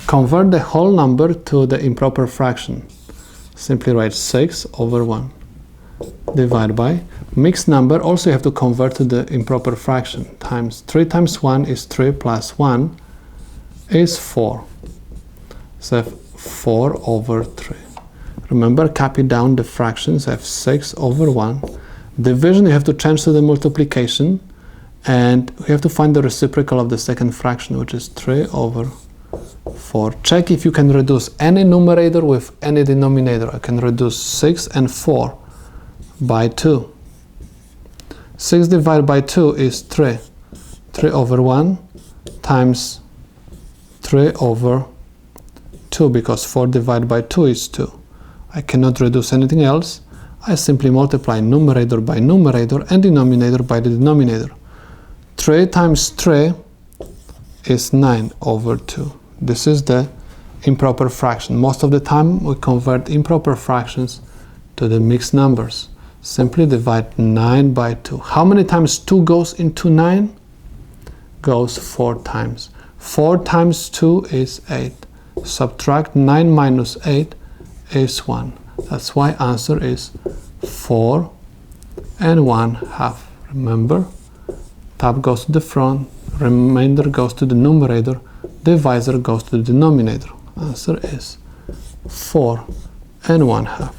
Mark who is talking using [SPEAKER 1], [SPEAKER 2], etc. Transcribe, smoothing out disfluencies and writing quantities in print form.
[SPEAKER 1] Convert the whole number to the improper fraction. Simply write 6 over 1. Divide by mixed number, also you have to convert to the improper fraction. Times 3 times 1 is 3 plus 1 is 4. So 4 over 3. Remember, copy down the fractions. I have 6 over 1. Division you have to change to the multiplication, and we have to find the reciprocal of the second fraction, which is 3 over 4. Check if you can reduce any numerator with any denominator. I can reduce 6 and 4 by 2. 6 divided by 2 is 3. 3 over 1 times 3 over 2, because 4 divided by 2 is 2. I cannot reduce anything else. I simply multiply numerator by numerator and denominator by the denominator. 3 times 3 is 9 over 2. This is the improper fraction. Most of the time we convert improper fractions to the mixed numbers. Simply divide 9 by 2. How many times 2 goes into 9? Goes 4 times. 4 times 2 is 8. Subtract 9 minus 8 is 1. That's why answer is 4 and 1/2. Remember, top goes to the front, remainder goes to the numerator, divisor goes to the denominator. Answer is 4 and 1/2.